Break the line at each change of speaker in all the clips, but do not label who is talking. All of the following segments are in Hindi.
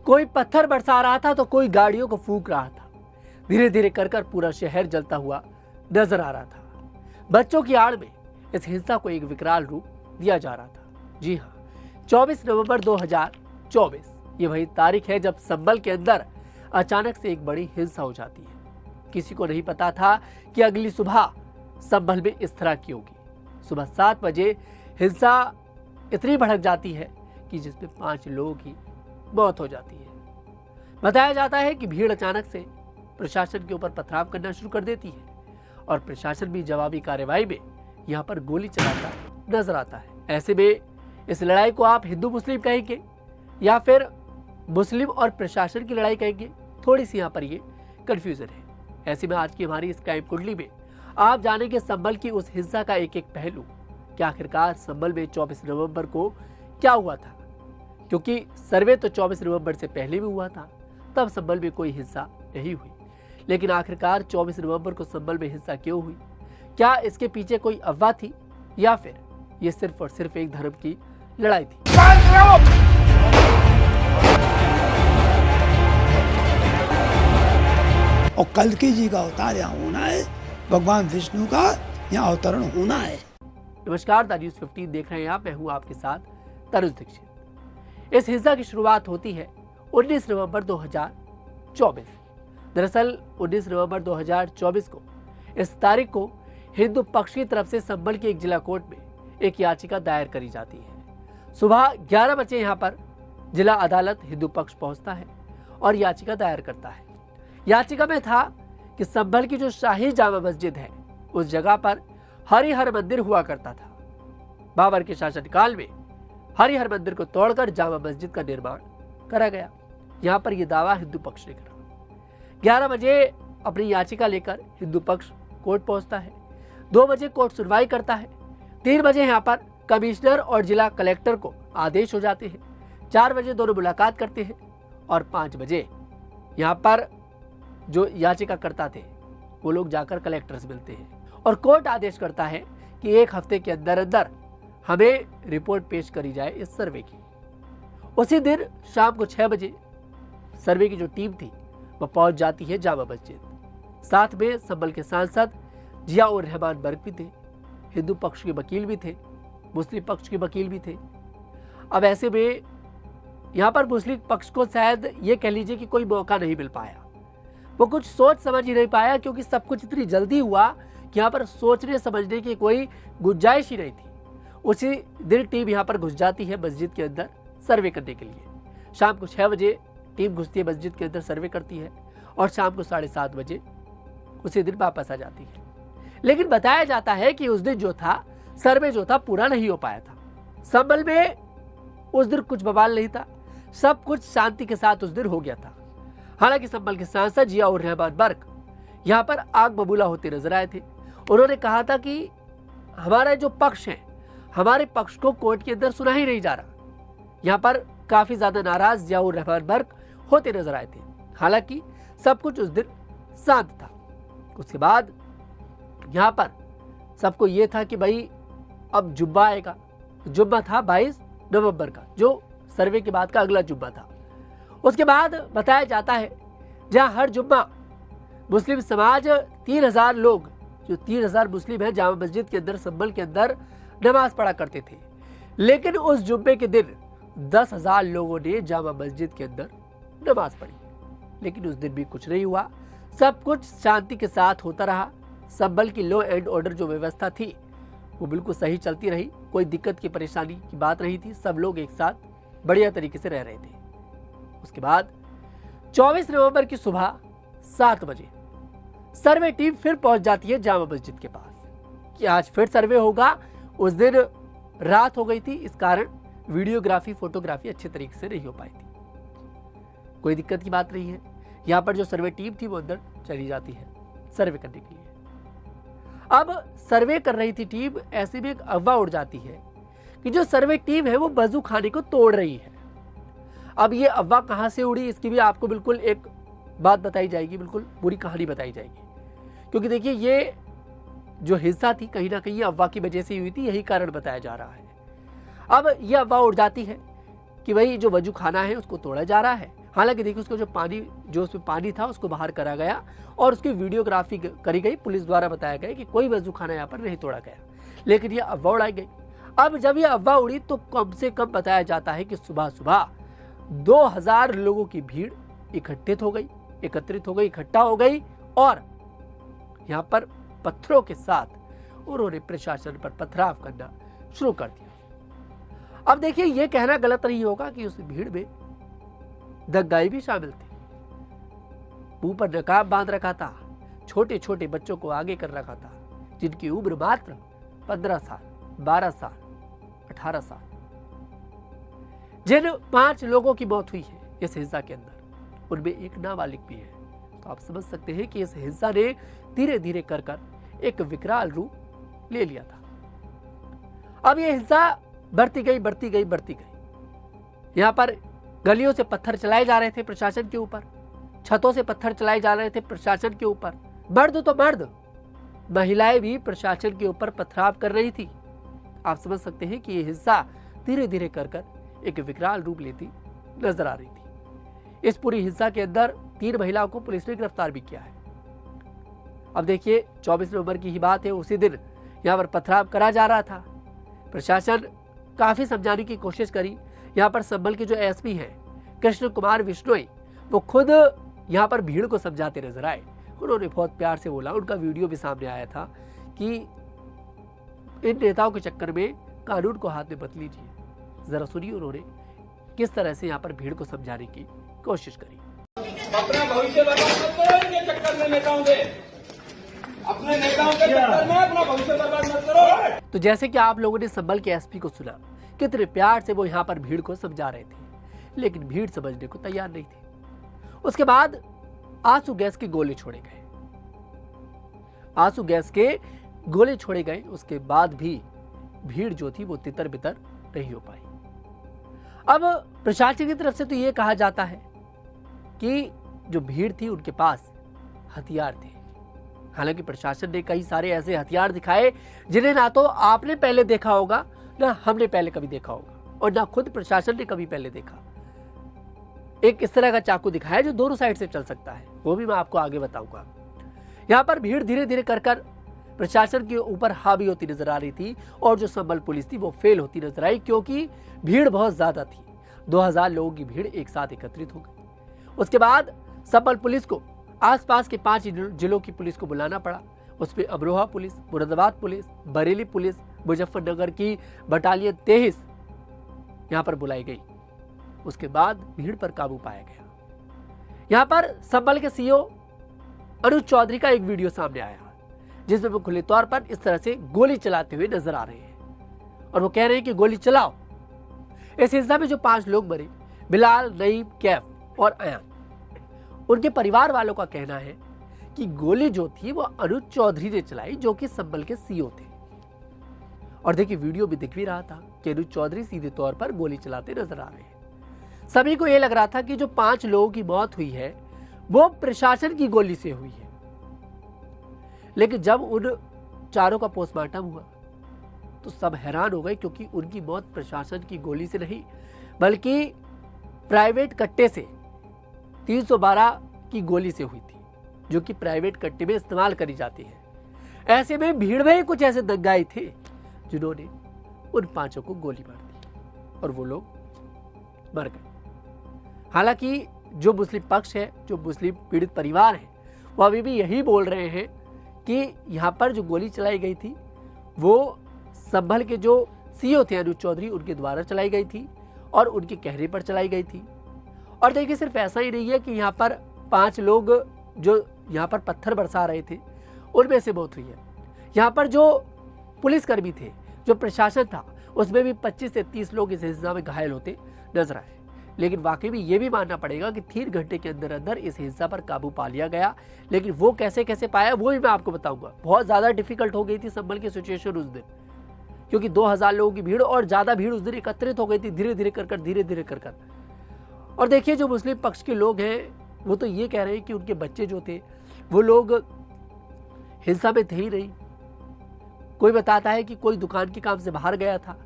कोई पत्थर बरसा रहा था तो कोई गाड़ियों को फूंक रहा था। धीरे धीरे कर कर पूरा शहर जलता हुआ नजर आ रहा था। बच्चों की आड़ में इस हिंसा को एक विकराल रूप दिया जा रहा था। जी हाँ, 24 नवंबर 2024 ये वही तारीख है जब संभल के अंदर अचानक से एक बड़ी हिंसा हो जाती है। किसी को नहीं पता था कि अगली सुबह संभल में इस तरह की होगी। सुबह 7 बजे हिंसा इतनी भड़क जाती है कि जिसमें 5 लोगों की मौत हो जाती है। बताया जाता है कि भीड़ अचानक से प्रशासन के ऊपर पथराव करना शुरू कर देती है और प्रशासन भी जवाबी कार्रवाई में यहाँ पर गोली चलाता नजर आता है। ऐसे में इस लड़ाई को आप हिंदू मुस्लिम कहेंगे या फिर मुस्लिम और प्रशासन की लड़ाई कहेंगे, थोड़ी सी यहाँ पर ये कंफ्यूजन है। ऐसे में आज की हमारी इस क्राइम कुंडली में आप जानेंगे संभल की उस हिंसा का एक एक पहलू कि आखिरकार संभल में 24 नवंबर को क्या हुआ था, क्योंकि सर्वे तो 24 नवंबर से पहले भी हुआ था, तब संभल में कोई हिंसा नहीं हुई। लेकिन आखिरकार 24 नवंबर को संभल में हिंसा क्यों हुई? क्या इसके पीछे कोई अफवाह थी या फिर ये सिर्फ और सिर्फ एक धर्म की लड़ाई थी?
और कल्कि जी का अवतार यहाँ होना है, भगवान विष्णु का यहाँ अवतरण होना है।
नमस्कार, द न्यूज़ 15 देख रहे हैं आप। मैं हूं आपके साथ तरुण दीक्षित। इस हिंसा की शुरुआत होती है 19 नवंबर 2024। दरअसल 19 नवंबर 2024 को इस तारीख को हिंदू पक्ष की तरफ से संभल की एक जिला कोर्ट में एक याचिका दायर करी जाती है। सुबह 11 बजे यहाँ पर जिला अदालत हिंदू पक्ष पहुंचता है और याचिका दायर करता है। याचिका में था कि संभल की जो शाही जामा मस्जिद है उस जगह पर हरिहर मंदिर हुआ करता था। बाबर के शासनकाल में हरिहर मंदिर को तोड़कर जामा मस्जिद का निर्माण करा गया। यहाँ पर यह दावा हिंदू पक्ष ने करा। 11 बजे अपनी याचिका लेकर हिंदू पक्ष कोर्ट पहुंचता है। 2 बजे कोर्ट सुनवाई करता है। 3 बजे यहाँ पर कमिश्नर और जिला कलेक्टर को आदेश हो जाते हैं। 4 बजे दोनों मुलाकात करते हैं और 5 बजे यहाँ पर जो याचिका करता थे वो लोग जाकर कलेक्टर से मिलते हैं और कोर्ट आदेश करता है कि 1 हफ्ते के अंदर अंदर हमें रिपोर्ट पेश करी जाए इस सर्वे की। उसी दिन शाम को 6 बजे सर्वे की जो टीम थी वह पहुंच जाती है जामा मस्जिद। साथ में संभल के सांसद जियाउर रहमान बर्क भी थे, हिंदू पक्ष के वकील भी थे, मुस्लिम पक्ष के वकील भी थे। अब ऐसे में यहाँ पर मुस्लिम पक्ष को शायद ये कह लीजिए कि कोई मौका नहीं मिल पाया। वो कुछ सोच समझ ही नहीं पाया, क्योंकि सब कुछ इतनी जल्दी हुआ कि यहाँ पर सोचने समझने की कोई गुंजाइश ही नहीं थी। उसी दिन टीम यहाँ पर घुस जाती है मस्जिद के अंदर सर्वे करने के लिए। शाम को 6 बजे टीम घुसती है मस्जिद के अंदर, सर्वे करती है और शाम को 7:30 बजे उसी दिन वापस आ जाती है। लेकिन बताया जाता है कि उस दिन जो था सर्वे जो था पूरा नहीं हो पाया था। संभल में उस दिन कुछ बवाल नहीं था, सब कुछ शांति के साथ उस दिन हो गया था। हालांकि संभल के सांसद जियाउर रहमान बर्क यहाँ पर आग बबूला होते नजर आए थे। उन्होंने कहा था कि हमारा जो पक्ष है, हमारे पक्ष को कोर्ट के अंदर सुना ही नहीं जा रहा। यहाँ पर काफी ज्यादा नाराज जियाउर रहमान बर्क होते नजर आए थे। हालांकि सब कुछ उस दिन शांत था। उसके बाद यहाँ पर सबको ये था कि भाई अब जुम्मा आएगा। जुम्मा था 22 नवंबर का, जो सर्वे के बाद का अगला जुम्मा था। उसके बाद बताया जाता है जहां हर जुम्मा मुस्लिम समाज 3000 लोग, जो 3000 मुस्लिम हैं, जामा मस्जिद के अंदर संभल के अंदर नमाज पढ़ा करते थे। लेकिन उस जुम्मे के दिन 10,000 लोगों ने जामा मस्जिद के अंदर नमाज पढ़ी। लेकिन उस दिन भी कुछ नहीं हुआ, सब कुछ शांति के साथ होता रहा। संभल की लॉ एंड ऑर्डर जो व्यवस्था थी वो बिल्कुल सही चलती रही। कोई दिक्कत की परेशानी की बात नहीं थी, सब लोग एक साथ बढ़िया तरीके से रह रहे थे। उसके बाद 24 नवंबर की सुबह 7 बजे सर्वे टीम फिर पहुंच जाती है जामा मस्जिद के पास कि आज फिर सर्वे होगा। उस दिन रात हो गई थी, इस कारण वीडियोग्राफी फोटोग्राफी अच्छे तरीके से नहीं हो पाई थी। कोई दिक्कत की बात नहीं है। यहाँ पर जो सर्वे टीम थी वो अंदर चली जाती है सर्वे करने के लिए। अब सर्वे कर रही थी टीम, ऐसे में एक अफवाह उड़ जाती है कि जो सर्वे टीम है वो वजू खाने को तोड़ रही है। अब ये अफवाह कहां से उड़ी, इसकी भी आपको बिल्कुल एक बात बताई जाएगी, बिल्कुल पूरी कहानी बताई जाएगी। क्योंकि देखिए ये जो हिंसा थी कहीं ना कहीं अफवाह की वजह से हुई थी, यही कारण बताया जा रहा है। अब यह अफवाह उड़ जाती है कि भाई जो वजू खाना है उसको तोड़ा जा रहा है, हालांकि देखिए उसको जो उसमें पानी था उसको बाहर करा गया और उसकी वीडियोग्राफी करी गई। पुलिस द्वारा बताया गया कि कोई वजूखाना यहाँ पर नहीं तोड़ा गया, लेकिन ये अफवाह उड़ाई गई। अब जब ये अफवाह उड़ी तो कम से कम बताया जाता है कि सुबह सुबह 2000 लोगों की भीड़ एकत्रित हो गई, इकट्ठा हो गई और यहाँ पर पत्थरों के साथ उन्होंने प्रशासन पर पथराव करना शुरू कर दिया। अब देखिए ये कहना गलत नहीं होगा कि उस भीड़ में दंगाई भी शामिल थे। मुंह पर नकाब बांध रखा था, छोटे छोटे बच्चों को आगे कर रखा था, जिनकी उम्र मात्र 15 साल, 12 साल, 18 साल। जिन 5 लोगों की मौत हुई है इस हिंसा के अंदर, उनमें एक नाबालिग भी है। तो आप समझ सकते हैं कि इस हिंसा ने धीरे धीरे कर एक विकराल रूप ले लिया था। अब यह हिंसा बढ़ती गई। यहां पर गलियों से पत्थर चलाए जा रहे थे प्रशासन के ऊपर, छतों से पत्थर चलाए जा रहे थे प्रशासन के ऊपर। मर्द तो मर्द, महिलाएं भी प्रशासन के ऊपर पथराव कर रही थी। आप समझ सकते हैं कि यह हिंसा धीरे धीरे कर एक विकराल रूप लेती नजर आ रही थी। इस पूरी हिंसा के अंदर 3 महिलाओं को पुलिस ने गिरफ्तार भी किया है। अब देखिए 24 नवंबर की ही बात है, उसी दिन यहाँ पर पथराव करा जा रहा था। प्रशासन काफी समझाने की कोशिश करी। यहाँ पर संभल के जो एसपी हैं कृष्ण कुमार विश्नोई, वो खुद यहाँ पर भीड़ को समझाते नजर आए। उन्होंने बहुत प्यार से बोला, उनका वीडियो भी सामने आया था कि इन नेताओं के चक्कर में कानून को हाथ में मत लीजिए। जरा सुनिए उन्होंने किस तरह से यहाँ पर भीड़ को समझाने की कोशिश करी।
अपना भविष्य बर्बाद मत करो इनके चक्कर में, नेताओं के, अपने नेताओं के चक्कर में अपना भविष्य बर्बाद मत करो।
तो जैसे कि आप लोगों ने संभल के एसपी को सुना, कितने प्यार से वो यहाँ पर भीड़ को समझा रहे थे, लेकिन भीड़ समझने को तैयार नहीं थी। उसके बाद आंसू गैस के गोले छोड़े गए। उसके बाद भी भीड़ जो थी वो तितर बितर नहीं हो पाई। अब प्रशासन की तरफ से तो ये कहा जाता है कि जो भीड़ थी उनके पास हथियार थे। हालांकि प्रशासन ने कई सारे ऐसे हथियार दिखाए जिन्हें ना तो आपने पहले देखा होगा, ना हमने पहले कभी देखा होगा, और ना खुद प्रशासन ने कभी पहले देखा। एक इस तरह का चाकू दिखाया जो दोनों साइड से चल सकता है, वो भी मैं आपको आगे बताऊंगा। यहाँ पर भीड़ धीरे धीरे कर प्रशासन के ऊपर हावी होती नजर आ रही थी और जो संभल पुलिस थी वो फेल होती नजर आई, क्योंकि भीड़ बहुत ज्यादा थी। 2000 लोगों की भीड़ एक साथ एकत्रित हो गई। उसके बाद संभल पुलिस को आसपास के 5 जिलों की पुलिस को बुलाना पड़ा। उसमें Amroha police, Moradabad police, Bareilly police, Muzaffarnagar की बटालियन 23 यहाँ पर बुलाई गई। उसके बाद भीड़ पर काबू पाया गया। यहाँ पर संभल के सीओ अनुज चौधरी का एक वीडियो सामने आया जिसमें वो खुले तौर पर इस तरह से गोली चलाते हुए नजर आ रहे हैं और वो कह रहे हैं कि गोली चलाओ। इस हिंसा में जो 5 लोग मरे, बिलाल, नईम, कैफ और अयान, उनके परिवार वालों का कहना है कि गोली जो थी वो अनुज चौधरी ने चलाई, जो कि संभल के सीओ थे। और देखिए वीडियो भी दिख भी रहा था कि अनुज चौधरी सीधे तौर पर गोली चलाते नजर आ रहे हैं। सभी को यह लग रहा था कि जो 5 लोगों की मौत हुई है वो प्रशासन की गोली से हुई है। लेकिन जब उन 4 का पोस्टमार्टम हुआ तो सब हैरान हो गए, क्योंकि उनकी मौत प्रशासन की गोली से नहीं बल्कि प्राइवेट कट्टे से 312 की गोली से हुई थी, जो कि प्राइवेट कट्टे में इस्तेमाल करी जाती है। ऐसे में भीड़ में ही कुछ ऐसे दंगाई थे जिन्होंने उन 5 को गोली मार दी और वो लोग मर गए। हालांकि जो मुस्लिम पक्ष है, जो मुस्लिम पीड़ित परिवार है, वो अभी भी यही बोल रहे हैं कि यहाँ पर जो गोली चलाई गई थी वो संभल के जो सीओ थे अनुज चौधरी, उनके द्वारा चलाई गई थी और उनके कहने पर चलाई गई थी। और देखिए सिर्फ ऐसा ही नहीं है कि यहाँ पर 5 लोग जो यहाँ पर पत्थर बरसा रहे थे उनमें से मौत हुई है। यहाँ पर जो पुलिसकर्मी थे, जो प्रशासन था, उसमें भी 25 से 30 लोग इस हिंसा में घायल होते नजर आए। लेकिन वाकई में ये भी मानना पड़ेगा कि 3 घंटे के अंदर अंदर इस हिंसा पर काबू पा लिया गया। लेकिन वो कैसे पाया वो भी मैं आपको बताऊंगा। बहुत ज्यादा डिफिकल्ट हो गई थी संभल की सिचुएशन उस दिन, क्योंकि 2000 लोगों की भीड़ और ज्यादा भीड़ उस दिन एकत्रित हो गई थी, धीरे धीरे कर। और देखिए जो मुस्लिम पक्ष के लोग हैं वो तो ये कह रहे हैं कि उनके बच्चे जो थे वो लोग हिंसा में थे ही नहीं। कोई बताता है कि कोई दुकान के काम से बाहर गया था,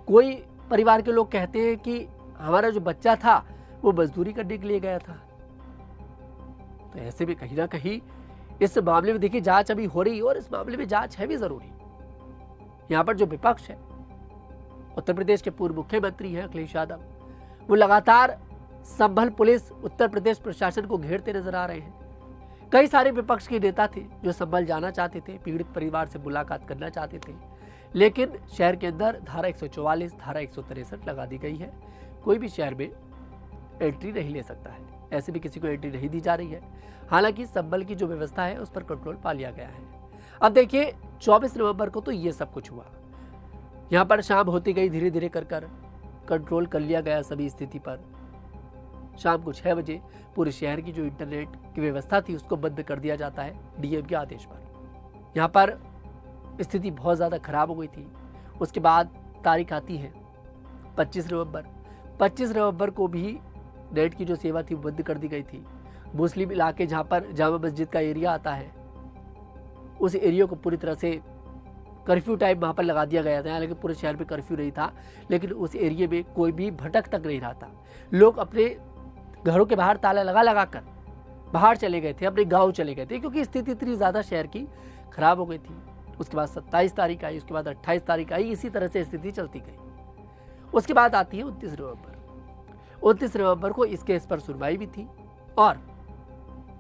कोई परिवार के लोग कहते हैं कि हमारा जो बच्चा था वो मजदूरी करने के लिए गया था। तो ऐसे में कहीं ना कहीं इस मामले में देखिए जांच अभी हो रही है और इस मामले में जांच है भी जरूरी। यहां पर जो विपक्ष है, उत्तर प्रदेश के पूर्व मुख्यमंत्री हैं अखिलेश यादव, वो लगातार संभल पुलिस, उत्तर प्रदेश प्रशासन को घेरते नजर आ रहे हैं। कई सारे विपक्ष के नेता थे जो संभल जाना चाहते थे, पीड़ित परिवार से मुलाकात करना चाहते थे, लेकिन शहर के अंदर धारा 144, धारा 163 लगा दी गई है। कोई भी शहर में एंट्री नहीं ले सकता है, ऐसे भी किसी को एंट्री नहीं दी जा रही है। हालांकि संभल की जो व्यवस्था है उस पर कंट्रोल पा लिया गया है। अब देखिए 24 नवंबर को तो ये सब कुछ हुआ। यहाँ पर शाम होती गई, धीरे धीरे कर कंट्रोल कर लिया गया सभी स्थिति पर। शाम को 6 बजे पूरे शहर की जो इंटरनेट की व्यवस्था थी उसको बंद कर दिया जाता है डीएम के आदेश पर। यहाँ पर स्थिति बहुत ज़्यादा खराब हो गई थी। उसके बाद तारीख आती है 25 नवंबर। 25 नवंबर को भी नेट की जो सेवा थी बंद कर दी गई थी। मुस्लिम इलाके जहाँ पर जामा मस्जिद का एरिया आता है, उस एरिया को पूरी तरह से कर्फ्यू टाइम वहाँ पर लगा दिया गया था। हालांकि पूरे शहर में कर्फ्यू नहीं था, लेकिन उस एरिया में कोई भी भटक तक नहीं रहा था। लोग अपने घरों के बाहर ताला लगा कर बाहर चले गए थे, अपने गांव चले गए थे, क्योंकि स्थिति इतनी ज़्यादा शहर की खराब हो गई थी। उसके बाद 27 तारीख आई, उसके बाद 28 तारीख आई, इसी तरह से स्थिति चलती गई। उसके बाद आती है 29 नवंबर। 29 नवंबर को इस केस पर सुनवाई भी थी और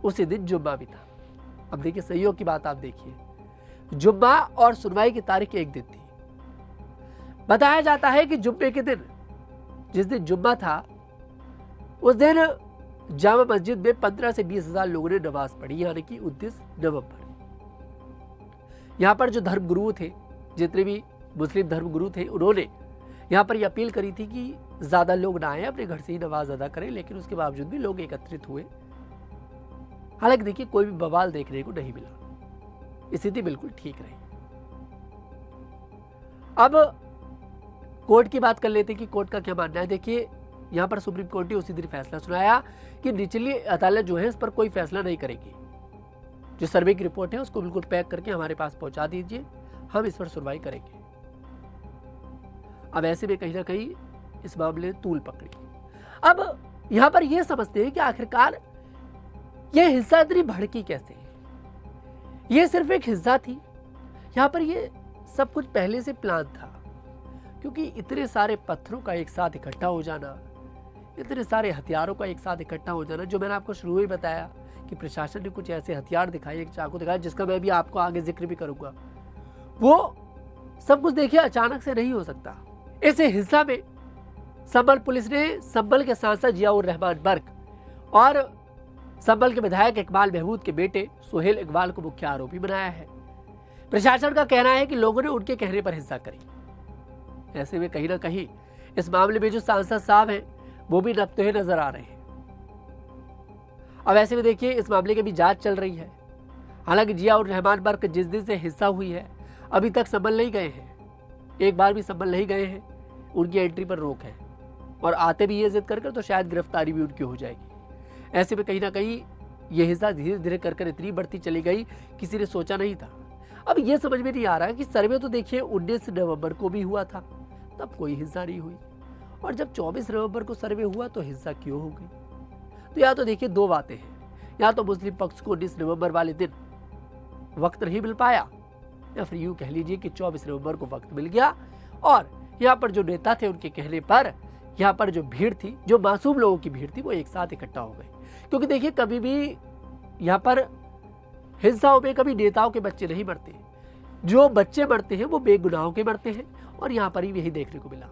उसी दिन जुम्मा भी था। अब देखिए सहयोग की बात, आप देखिए जुम्मा और सुनवाई की तारीख एक दिन थी। बताया जाता है कि जुम्मे के दिन, जिस दिन जुम्मा था, उस दिन जामा मस्जिद में 15 से 20 हजार लोगों ने नमाज पढ़ी, यानी कि 29 नवंबर। यहाँ पर जो धर्मगुरु थे, जितने भी मुस्लिम धर्मगुरु थे, उन्होंने यहाँ पर यह अपील करी थी कि ज्यादा लोग ना आए, अपने घर से ही नमाज अदा करें, लेकिन उसके बावजूद भी लोग एकत्रित हुए। हालांकि देखिए कोई भी बवाल देखने को नहीं मिला, स्थिति बिल्कुल ठीक रही। अब कोर्ट की बात कर लेते हैं कि कोर्ट का क्या मानना है। देखिए यहाँ पर सुप्रीम कोर्ट ने उसी दिन फैसला सुनाया कि निचली अदालत जो है इस पर कोई फैसला नहीं करेगी। जो सर्वे की रिपोर्ट है उसको बिल्कुल पैक करके हमारे पास पहुंचा दीजिए, हम इस पर सुनवाई करेंगे। अब ऐसे में कहीं ना कहीं इस मामले ने तूल पकड़ी। अब यहां पर यह समझते हैं कि आखिरकार यह हिंसा इतनी भड़की कैसे है। यह सिर्फ एक हिंसा थी, यहां पर यह सब कुछ पहले से प्लान था, क्योंकि इतने सारे पत्थरों का एक साथ इकट्ठा हो जाना, इतने सारे हथियारों का एक साथ इकट्ठा हो जाना, जो मैंने आपको शुरू में बताया कि प्रशासन ने कुछ ऐसे हथियार दिखाए, एक चाकू दिखाया, जिसका मैं भी आपको आगे जिक्र भी करूंगा। वो सब कुछ देखिए अचानक से नहीं हो सकता। इस हिंसा में संभल पुलिस ने संभल के सांसद जियाउर रहमान बर्क और संभल के विधायक इकबाल महमूद के बेटे सुहेल इकबाल को मुख्य आरोपी बनाया है। प्रशासन का कहना है कि लोगों ने उनके कहने पर हिंसा करी। ऐसे में कहीं ना कहीं इस मामले में जो सांसद साहब हैं वो भी नपते हुए नजर आ रहे हैं। अब ऐसे में देखिए इस मामले की भी जांच चल रही है। हालांकि जियाउर रहमान बर्क जिस दिन से हिंसा हुई है अभी तक संभल नहीं गए हैं, एक बार भी संभल नहीं गए हैं। उनकी एंट्री पर रोक है और आते भी ये जिद कर तो शायद गिरफ्तारी भी उनकी हो जाएगी। ऐसे में कहीं ना कहीं ये हिंसा धीरे धीरे कर इतनी बढ़ती चली गई, किसी ने सोचा नहीं था। अब ये समझ में नहीं आ रहा है कि सर्वे तो देखिए 19 नवंबर को भी हुआ था, तब कोई हिंसा नहीं हुई, और जब 24 नवंबर को सर्वे हुआ तो हिंसा क्यों हो गई। तो या तो देखिए दो बातें हैं, या तो मुस्लिम पक्ष को 19 नवंबर वाले दिन वक्त नहीं मिल पाया, या फिर यूं कह लीजिए कि 24 नवंबर को वक्त मिल गया और यहाँ पर जो नेता थे उनके कहने पर यहाँ पर जो भीड़ थी, जो मासूम लोगों की भीड़ थी, वो एक साथ इकट्ठा हो गई। क्योंकि देखिए कभी भी यहाँ पर हिंसाओं में कभी नेताओं के बच्चे नहीं मरते, जो बच्चे मरते हैं वो बेगुनाहों के मरते हैं, और यहाँ पर ही यही देखने को मिला।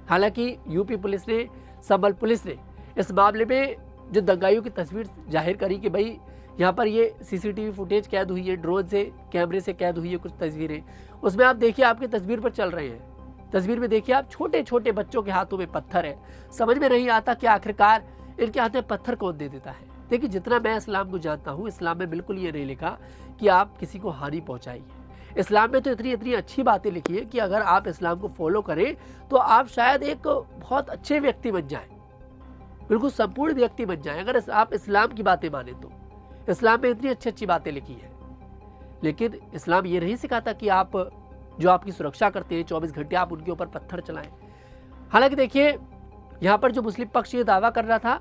हालांकि यूपी पुलिस ने, संभल पुलिस ने इस मामले में जो दंगाइयों की तस्वीर जाहिर करी कि भाई यहाँ पर ये सीसीटीवी फुटेज कैद हुई है, ड्रोन से, कैमरे से कैद हुई है कुछ तस्वीरें, उसमें आप देखिए आपकी तस्वीर पर चल रहे हैं। तस्वीर में देखिए आप छोटे छोटे बच्चों के हाथों में पत्थर है। समझ में नहीं आता कि आखिरकार इनके हाथ में पत्थर कौन दे देता है। देखिए जितना मैं इस्लाम को जानता हूँ, इस्लाम में बिल्कुल ये नहीं लिखा कि आप किसी को हानि पहुंचाइए। इस्लाम में तो इतनी अच्छी बातें लिखी है कि अगर आप इस्लाम को फॉलो करें तो आप शायद एक बहुत अच्छे व्यक्ति बन जाए, बिल्कुल संपूर्ण व्यक्ति बन जाए, अगर आप इस्लाम की बातें माने तो। इस्लाम में इतनी अच्छी बातें लिखी है, लेकिन इस्लाम ये नहीं सिखाता कि आप जो आपकी सुरक्षा करते हैं 24 घंटे आप उनके ऊपर पत्थर चलाएं। हालांकि देखिए यहाँ पर जो मुस्लिम पक्ष ये दावा कर रहा था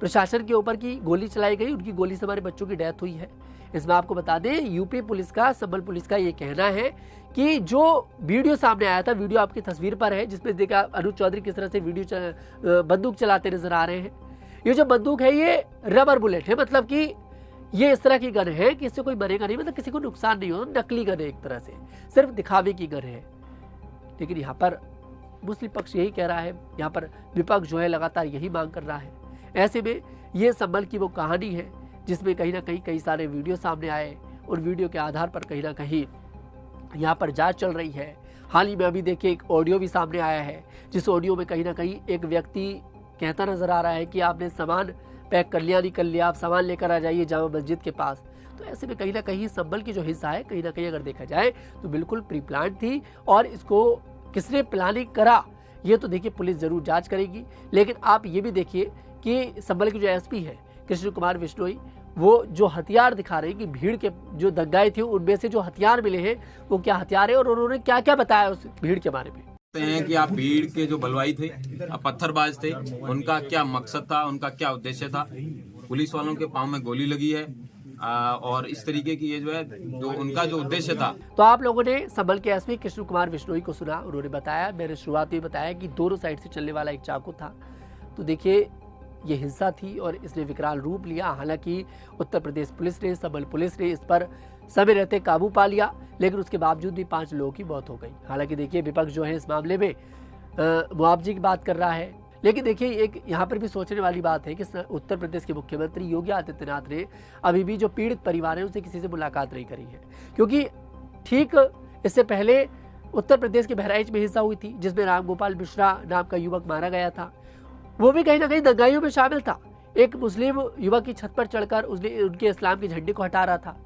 प्रशासन के ऊपर की गोली चलाई गई, उनकी गोली से हमारे बच्चों की डेथ हुई है। इसमें आपको बता दें यूपी पुलिस का, संबल पुलिस का ये कहना है कि जो वीडियो सामने आया था, वीडियो आपकी तस्वीर पर है जिसमें देखा अनुज चौधरी किस तरह से बंदूक चलाते नजर आ रहे हैं। ये जो बंदूक है ये रबर बुलेट है, मतलब कि ये इस तरह की गन है कि इससे कोई मरेगा नहीं, मतलब किसी को नुकसान नहीं हो, नकली गन है एक तरह से, सिर्फ दिखावे की गन है। लेकिन यहाँ पर मुस्लिम पक्ष यही कह रहा है, यहाँ पर विपक्ष जो है लगातार यही मांग कर रहा है। ऐसे में ये संबल की वो कहानी है जिसमें कहीं ना कहीं कई सारे वीडियो सामने आए, उन वीडियो के आधार पर कहीं ना कहीं यहाँ पर जांच चल रही है। हाल ही में अभी देखिए एक ऑडियो भी सामने आया है, जिस ऑडियो में कहीं ना कहीं एक व्यक्ति कहता नजर आ रहा है कि आपने सामान पैक कर लिया, नहीं कर लिया, आप सामान लेकर आ जाइए जामा मस्जिद के पास। तो ऐसे में कहीं ना कहीं संबल की जो हिस्सा है, कहीं ना कहीं अगर देखा जाए तो बिल्कुल प्री प्लान थी, और इसको किसने प्लानिंग करा ये तो देखिए पुलिस जरूर जांच करेगी। लेकिन आप ये भी देखिए कि संबल के जो एसपी है कृष्ण कुमार बिश्नोई, वो जो हथियार दिखा रहे हैं कि भीड़ के जो दंगाई थे उनमें से जो हथियार मिले हैं वो क्या हथियार है, और उन्होंने क्या क्या बताया उस भीड़ के बारे में।
हैं कि आप भीड़ के जो बलवाई थे, पत्थरबाज थे, उनका क्या मकसद था, उनका क्या उद्देश्य था। पुलिस वालों के पांव में गोली लगी है और इस तरीके की ये जो है जो उनका जो उद्देश्य था।
तो आप लोगों ने संबल के एसपी कृष्ण कुमार बिश्नोई को सुना, उन्होंने बताया, मैंने शुरुआत में बताया कि दोनों साइड से चलने वाला एक चाकू था। तो देखिए ये हिंसा थी और इसने विकराल रूप लिया। हालांकि उत्तर प्रदेश पुलिस ने, संबल पुलिस ने इस पर समय रहते काबू पा लिया, लेकिन उसके बावजूद भी 5 लोगों की मौत हो गई। हालांकि देखिए विपक्ष जो है इस मामले में मुआवजे की बात कर रहा है। लेकिन देखिए एक यहाँ पर भी सोचने वाली बात है कि उत्तर प्रदेश के मुख्यमंत्री योगी आदित्यनाथ ने अभी भी जो पीड़ित परिवार है उनसे किसी से मुलाकात नहीं करी है, क्योंकि ठीक इससे पहले उत्तर प्रदेश के बहराइच में हिंसा हुई थी जिसमें रामगोपाल मिश्रा नाम का युवक मारा गया था। वो भी कहीं ना कहीं दंगाइयों में शामिल था। एक मुस्लिम युवक की छत पर चढ़कर उसने उनके इस्लाम के झंडे को हटा रहा था,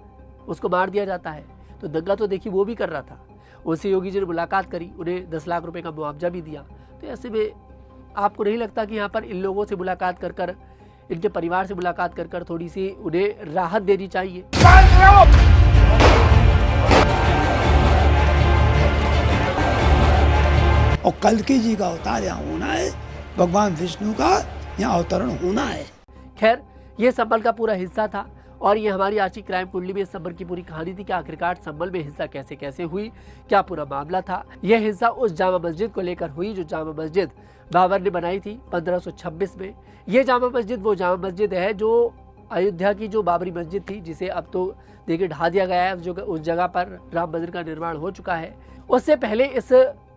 उसको मार दिया जाता है। तो दंगा तो देखिए वो भी कर रहा था। उससे योगी जी ने मुलाकात करी, उन्हें 10 लाख रुपए का मुआवजा भी दिया। तो ऐसे में आपको नहीं लगता कि यहाँ पर इन लोगों से मुलाकात कर कर, इनके परिवार से मुलाकात कर कर थोड़ी सी उन्हें राहत देनी चाहिए?
और कल्कि जी का अवतार यहाँ होना है, भगवान विष्णु का यहाँ अवतरण होना है।
खैर ये संबल का पूरा हिस्सा था और ये हमारी आज की क्राइम कुंडली में संबल की पूरी कहानी थी कि आखिरकार संबल में हिंसा कैसे कैसे हुई, क्या पूरा मामला था। यह हिंसा उस जामा मस्जिद को लेकर हुई जो जामा मस्जिद बाबर ने बनाई थी 1526 में। यह जामा मस्जिद वो जामा मस्जिद है जो अयोध्या की जो बाबरी मस्जिद थी, जिसे अब तो देखिए ढा दिया गया है, जो उस जगह पर राम मंदिर का निर्माण हो चुका है। उससे पहले इस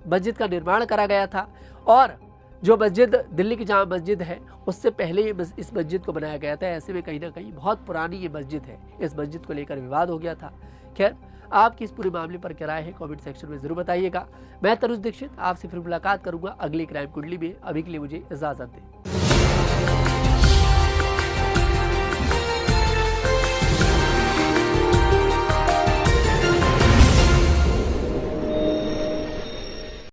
मस्जिद का निर्माण करा गया था और जो मस्जिद दिल्ली की जामा मस्जिद है उससे पहले इस मस्जिद को बनाया गया था। ऐसे में कहीं ना कहीं बहुत पुरानी ये मस्जिद है, इस मस्जिद को लेकर विवाद हो गया था। खैर आपकी इस पूरे मामले पर क्या राय है कमेंट सेक्शन में जरूर बताइएगा। मैं तरुण दीक्षित आपसे फिर मुलाकात करूंगा अगली क्राइम कुंडली में। अभी के लिए मुझे इजाजत दें।